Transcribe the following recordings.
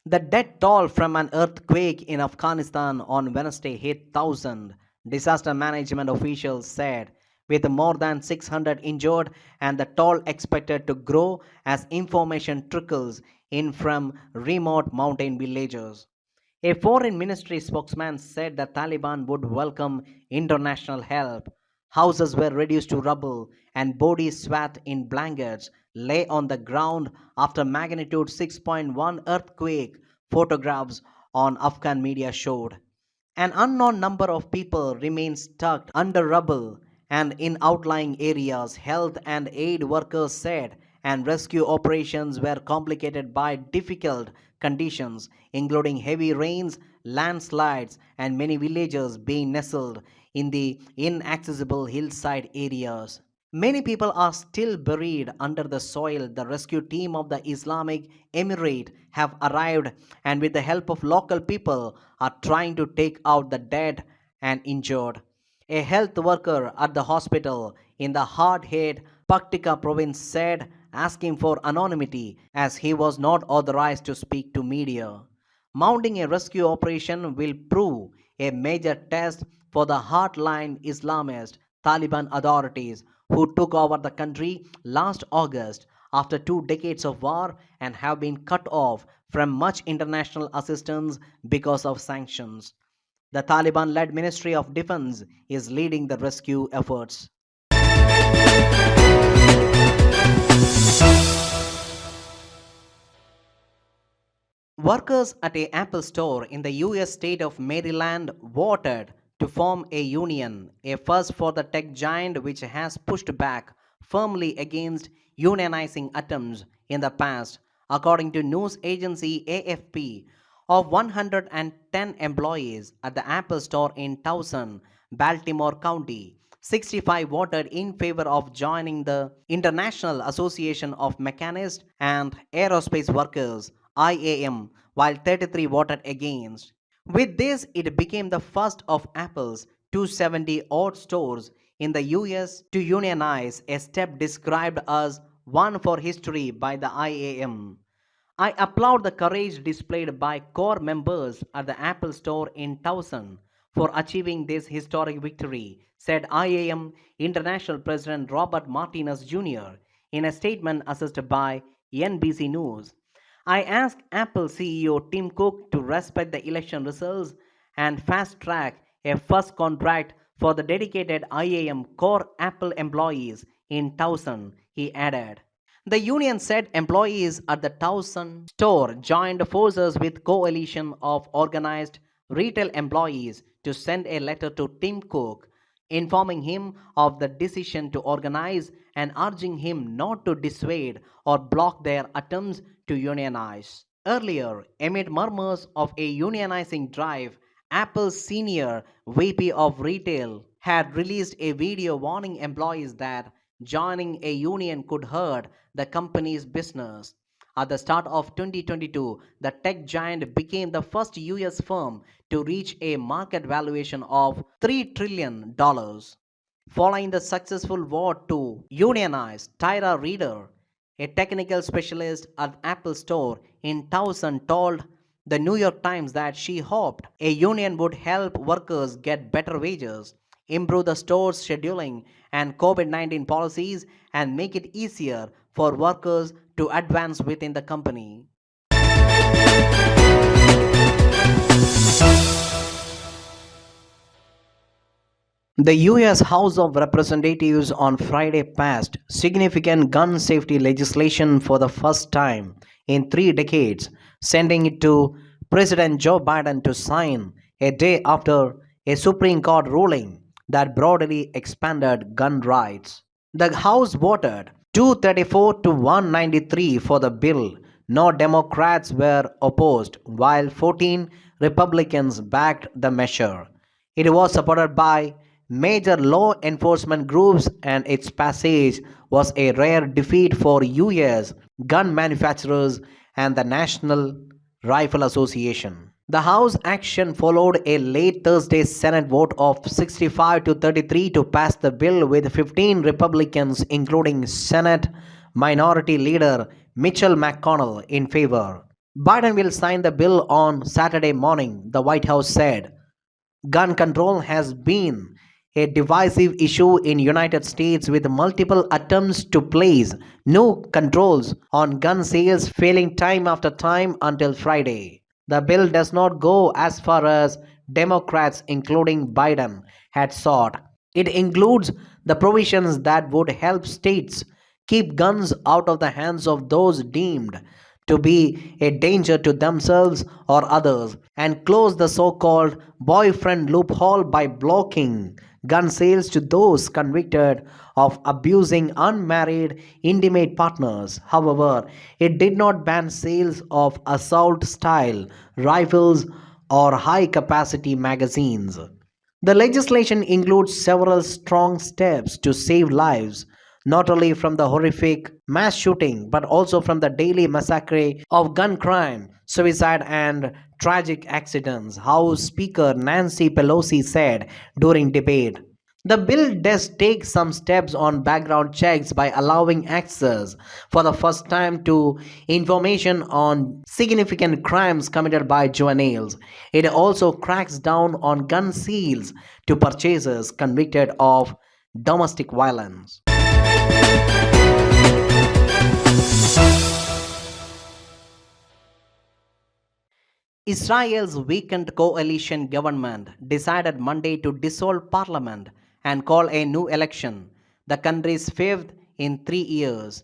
The death toll from an earthquake in Afghanistan on Wednesday hit 1,000, disaster management officials said, with more than 600 injured and the toll expected to grow as information trickles in from remote mountain villages. A foreign ministry spokesman said the Taliban would welcome international help. Houses were reduced to rubble and bodies swathed in blankets lay on the ground after magnitude 6.1 earthquake, photographs on Afghan media showed. An unknown number of people remain stuck under rubble and in outlying areas, health and aid workers said, and rescue operations were complicated by difficult conditions, including heavy rains, landslides, and many villages being nestled in the inaccessible hillside areas. Many people are still buried under the soil. The rescue team of the Islamic Emirate have arrived and with the help of local people are trying to take out the dead and injured. A health worker at the hospital in the hard-hit Paktika province said asking for anonymity as he was not authorized to speak to media. Mounting a rescue operation will prove a major test for the hardline Islamist Taliban authorities who took over the country last August after 2 decades of war and have been cut off from much international assistance because of sanctions. The Taliban led Ministry of Defense is leading the rescue efforts. Workers at a Apple store in the US state of Maryland voted to form a union, a first for the tech giant which has pushed back firmly against unionizing attempts in the past, according to news agency AFP. Of 110 employees at the Apple store in Towson, Baltimore County, 65 voted in favor of joining the International Association of Mechanists and Aerospace Workers IAM, while 33 voted against. With this, it became the first of Apple's 270 odd stores in the US to unionize, a step described as one for history by the IAM. I applaud the courage displayed by core members at the Apple Store in Towson for achieving this historic victory, said IAM International President Robert Martinez Jr. in a statement assisted by NBC News. I ask Apple CEO Tim Cook to respect the election results and fast track a first contract for the dedicated IAM core Apple employees in Towson, he added. The union said employees at the Towson store joined forces with coalition of organized retail employees to send a letter to Tim Cook informing him of the decision to organize and urging him not to dissuade or block their attempts to unionize. Earlier, amid murmurs of a unionizing drive, Apple's senior VP of retail had released a video warning employees that joining a union could hurt the company's business. At the start of 2022, the tech giant became the first US firm to reach a market valuation of $3 trillion. Following the successful vote to unionize, Tyra Reader, a technical specialist at Apple Store in Towson, told the New York Times that she hoped a union would help workers get better wages, improve the store's scheduling and COVID 19 policies, and make it easier for workers to advance within the company. The US House of Representatives on Friday passed significant gun safety legislation for the first time in 3 decades, sending it to President Joe Biden to sign a day after a Supreme Court ruling that broadly expanded gun rights. The House voted 234 to 193 for the bill. No Democrats were opposed, while 14 Republicans backed the measure. It was supported by major law enforcement groups, and its passage was a rare defeat for US gun manufacturers and the National Rifle Association. The House action followed a late Thursday Senate vote of 65 to 33 to pass the bill, with 15 Republicans, including Senate Minority Leader Mitchell McConnell, in favor. Biden will sign the bill on Saturday morning, the White House said. Gun control has been a divisive issue in United States with multiple attempts to place new controls on gun sales failing time after time until Friday. The bill does not go as far as Democrats including Biden had sought. It includes the provisions that would help states keep guns out of the hands of those deemed to be a danger to themselves or others, and close the so called boyfriend loophole by blocking gun sales to those convicted of abusing unmarried intimate partners. However, it did not ban sales of assault style rifles or high capacity magazines. The legislation includes several strong steps to save lives, not only from the horrific mass shooting, but also from the daily massacre of gun crime, suicide, and tragic accidents, House Speaker Nancy Pelosi said during debate. The bill does take some steps on background checks by allowing access for the first time to information on significant crimes committed by juveniles. It also cracks down on gun sales to purchasers convicted of domestic violence. Israel's weakened coalition government decided Monday to dissolve parliament and call a new election, the country's fifth in 3 years.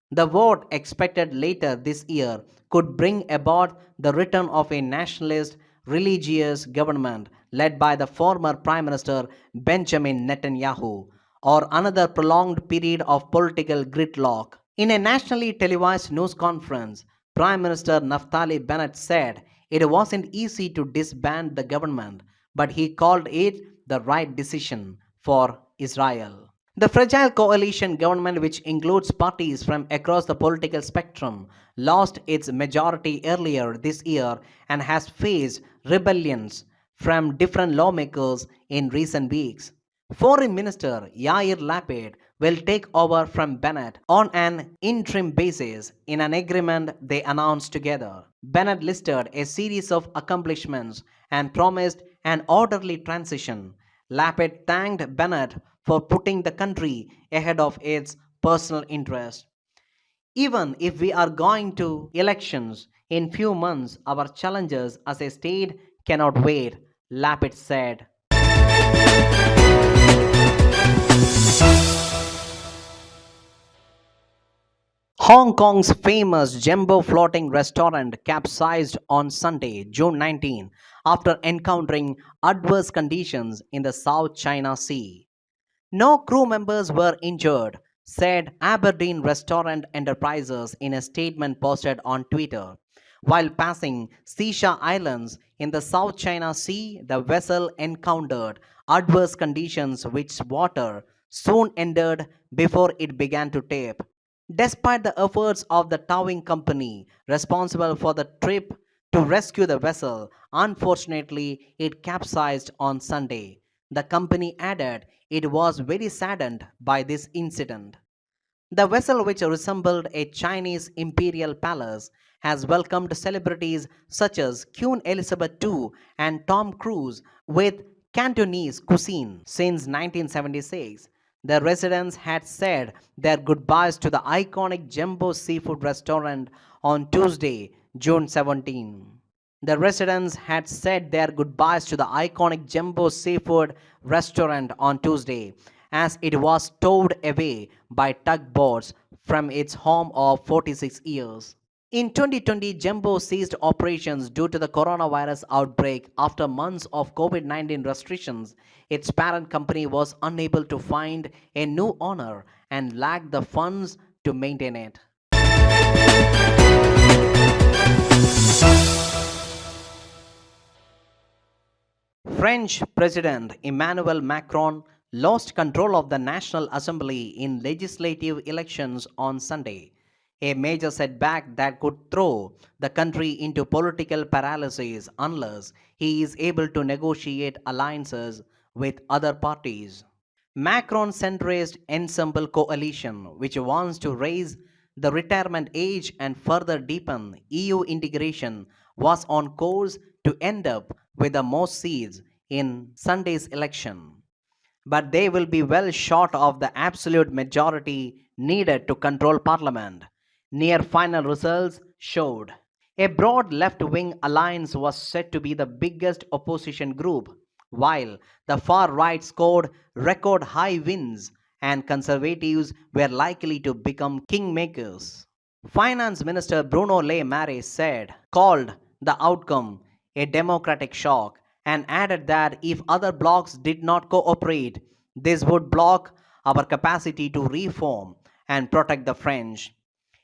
The vote, expected later this year, could bring about the return of a nationalist religious government led by the former Prime Minister Benjamin Netanyahu, or another prolonged period of political gridlock. In a nationally televised news conference, Prime Minister Naftali Bennett said it wasn't easy to disband the government, but he called it the right decision for Israel. The fragile coalition government, which includes parties from across the political spectrum, lost its majority earlier this year and has faced rebellions from different lawmakers in recent weeks. Foreign Minister Yair Lapid will take over from Bennett on an interim basis in an agreement they announced together. Bennett listed a series of accomplishments and promised an orderly transition. Lapid thanked Bennett for putting the country ahead of its personal interest. Even if we are going to elections in few months, our challenges as a state cannot wait, Lapid said. Hong Kong's famous Jumbo floating restaurant capsized on Sunday, June 19, after encountering adverse conditions in the South China Sea. No crew members were injured, said Aberdeen Restaurant Enterprises in a statement posted on Twitter. While passing Sisha Islands in the South China Sea, the vessel encountered adverse conditions which water soon ended before it began to tip. Despite the efforts of the towing company responsible for the trip to rescue the vessel, unfortunately it capsized on Sunday. The company added it was very saddened by this incident. The vessel, which resembled a Chinese imperial palace, has welcomed celebrities such as Queen Elizabeth II and Tom Cruise with Cantonese cuisine since 1976. The residents had said their goodbyes to the iconic Jumbo Seafood restaurant on Tuesday, June 17. The residents had said their goodbyes to the iconic Jumbo Seafood restaurant on Tuesday, as it was stowed away by tugboats from its home of 46 years. In 2020, Jumbo ceased operations due to the coronavirus outbreak after months of COVID 19 restrictions. Its parent company was unable to find a new owner and lacked the funds to maintain it. French President Emmanuel Macron lost control of the National Assembly in legislative elections on Sunday, a major setback that could throw the country into political paralysis unless he is able to negotiate alliances with other parties. Macron's centrist Ensemble coalition, which wants to raise the retirement age and further deepen EU integration, was on course to end up with the most seats in Sunday's election. But they will be well short of the absolute majority needed to control parliament. Near final results showed. A broad left wing alliance was said to be the biggest opposition group, while the far right scored record high wins and conservatives were likely to become kingmakers. Finance Minister Bruno Le Maire called the outcome a democratic shock and added that if other blocs did not cooperate, this would block our capacity to reform and protect the French.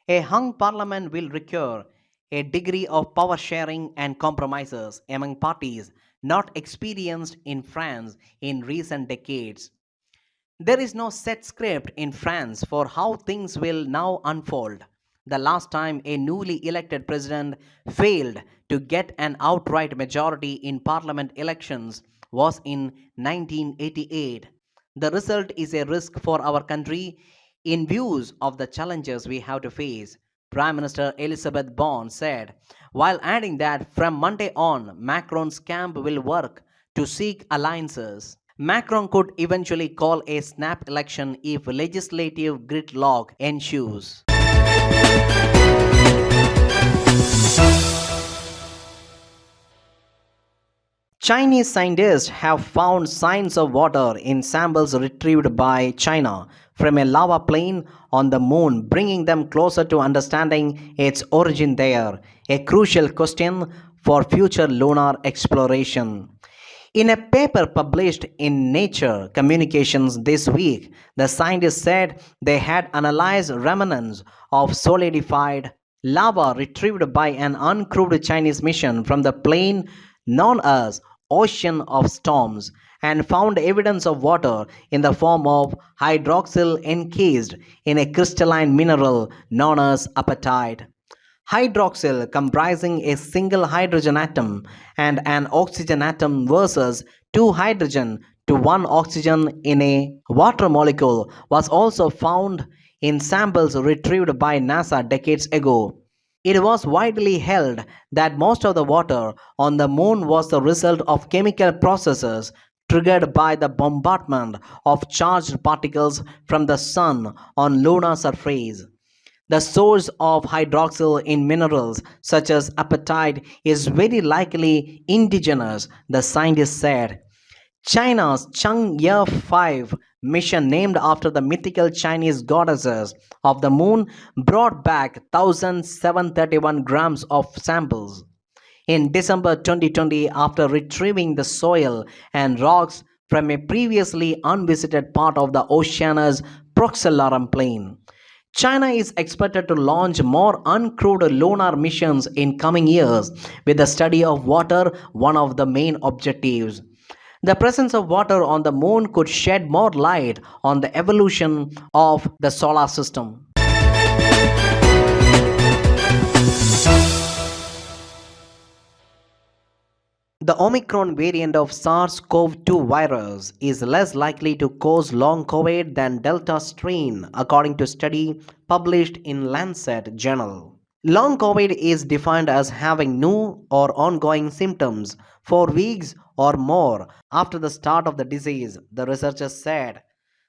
A hung parliament will require a degree of power sharing and compromises among parties not experienced in France in recent decades. There is no set script in France for how things will now unfold. The last time a newly elected president failed to get an outright majority in parliament elections was in 1988. The result is a risk for our country in views of the challenges we have to face. Prime Minister Elizabeth Borne said, while adding that from Monday on, Macron's camp will work to seek alliances. Macron could eventually call a snap election if legislative gridlock ensues. Chinese scientists have found signs of water in samples retrieved by China from a lava plain on the moon, bringing them closer to understanding its origin there, a crucial question for future lunar exploration. In a paper published in Nature Communications this week, the scientists said they had analyzed remnants of solidified lava retrieved by an uncrewed Chinese mission from the plain known as Ocean of Storms and found evidence of water in the form of hydroxyl encased in a crystalline mineral known as apatite. Hydroxyl comprising a single hydrogen atom and an oxygen atom versus two hydrogen to one oxygen in a water molecule was also found in samples retrieved by NASA decades ago. It was widely held that most of the water on the moon was the result of chemical processes triggered by the bombardment of charged particles from the sun on lunar surface. The source of hydroxyl in minerals such as apatite is very likely indigenous, the scientists said. China's Chang'e 5 mission, named after the mythical Chinese goddesses of the moon, brought back 1,731 grams of samples. In December 2020, after retrieving the soil and rocks from a previously unvisited part of the Oceanus Procellarum plain. China is expected to launch more uncrewed lunar missions in coming years, with the study of water one of the main objectives. The presence of water on the moon could shed more light on the evolution of the solar system. The Omicron variant of SARS-CoV-2 virus is less likely to cause long COVID than Delta strain, according to study published in Lancet Journal. Long COVID is defined as having new or ongoing symptoms for weeks or more after the start of the disease, the researchers said.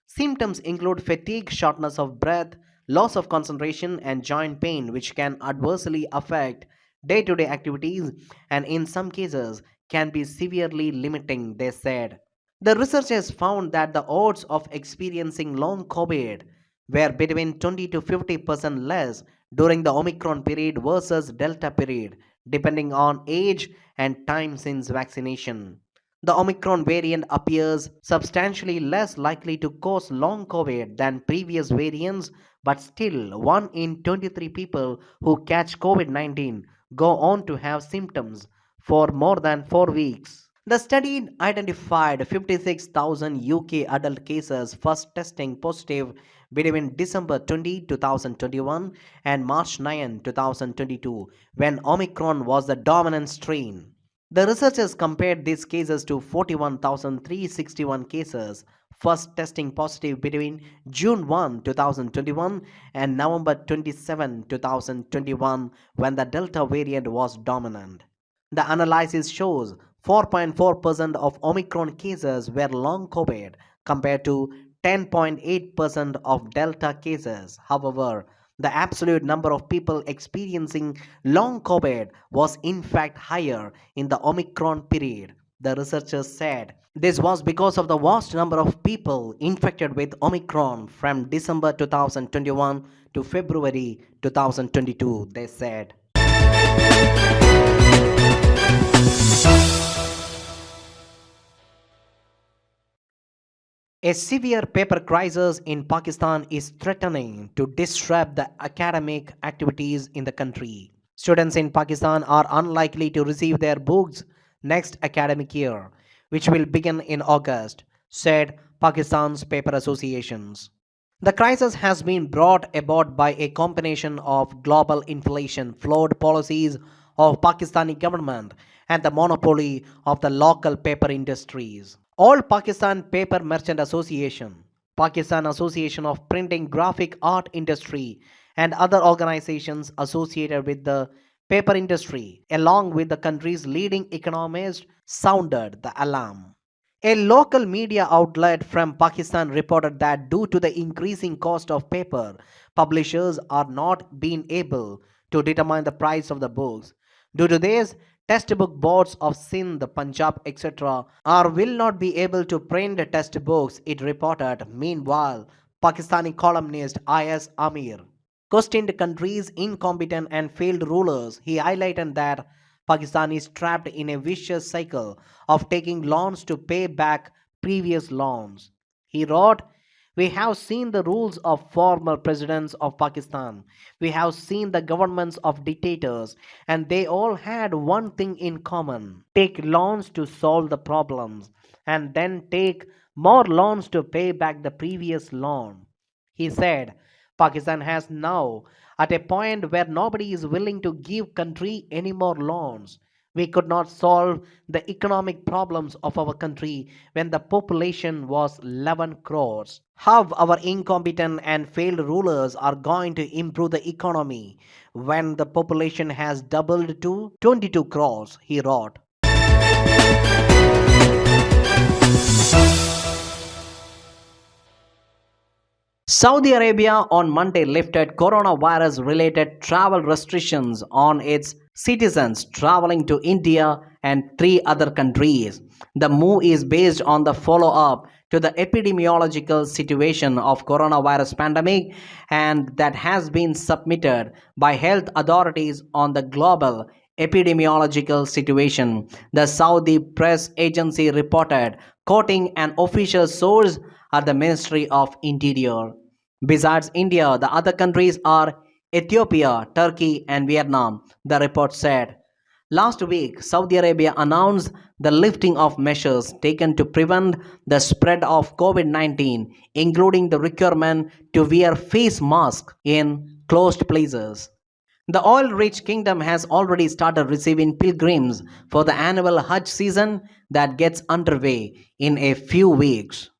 Symptoms include fatigue, shortness of breath, loss of concentration, and joint pain, which can adversely affect day to day activities and, in some cases, can be severely limiting, they said. The researchers found that the odds of experiencing long COVID were between 20 to 50% less during the Omicron period versus Delta period, depending on age and time since vaccination. The Omicron variant appears substantially less likely to cause long COVID than previous variants, but still, 1 in 23 people who catch COVID 19 go on to have symptoms for more than 4 weeks. The study identified 56,000 UK adult cases first testing positive between December 2021 and March 9, 2022, when Omicron was the dominant strain. The researchers compared these cases to 41,361 cases first testing positive between June 1, 2021 and November 27, 2021 when the Delta variant was dominant. The analysis shows 4.4% of Omicron cases were long COVID compared to 10.8% of Delta cases. However, the absolute number of people experiencing long COVID was in fact higher in the Omicron period, the researchers said. This was because of the vast number of people infected with Omicron from December 2021 to February 2022, they said. A severe paper crisis in Pakistan is threatening to disrupt the academic activities in the country. Students in Pakistan are unlikely to receive their books next academic year, which will begin in August, said Pakistan's paper associations. The crisis has been brought about by a combination of global inflation, flawed policies of Pakistani government, and the monopoly of the local paper industries. All Pakistan Paper Merchant Association, Pakistan Association of Printing Graphic Art Industry, and other organizations associated with the paper industry, along with the country's leading economists, sounded the alarm. A local media outlet from Pakistan reported that due to the increasing cost of paper, publishers are not being able to determine the price of the books. Due to this, textbook boards of Sindh, Punjab, etc. are will not be able to print textbooks, it reported. Meanwhile, Pakistani columnist I.S. Amir questioned the country's incompetent and failed rulers. He highlighted that Pakistan is trapped in a vicious cycle of taking loans to pay back previous loans. He wrote, "We have seen the rules of former presidents of Pakistan. We have seen the governments of dictators, and they all had one thing in common: take loans to solve the problems, and then take more loans to pay back the previous loan." He said, Pakistan has now at a point where nobody is willing to give country any more loans. We could not solve the economic problems of our country when the population was 11 crores. How our incompetent and failed rulers are going to improve the economy when the population has doubled to 22 crores, he wrote. Saudi Arabia on Monday lifted coronavirus related travel restrictions on its citizens traveling to India and three other countries. The move is based on the follow up to the epidemiological situation of coronavirus pandemic and that has been submitted by health authorities on the global epidemiological situation, the Saudi press agency reported, quoting an official source at the Ministry of Interior. Besides India, the other countries are Ethiopia, Turkey, and Vietnam, the report said. Last week, Saudi Arabia announced the lifting of measures taken to prevent the spread of COVID 19, including the requirement to wear face masks in closed places. The oil rich kingdom has already started receiving pilgrims for the annual Hajj season that gets underway in a few weeks.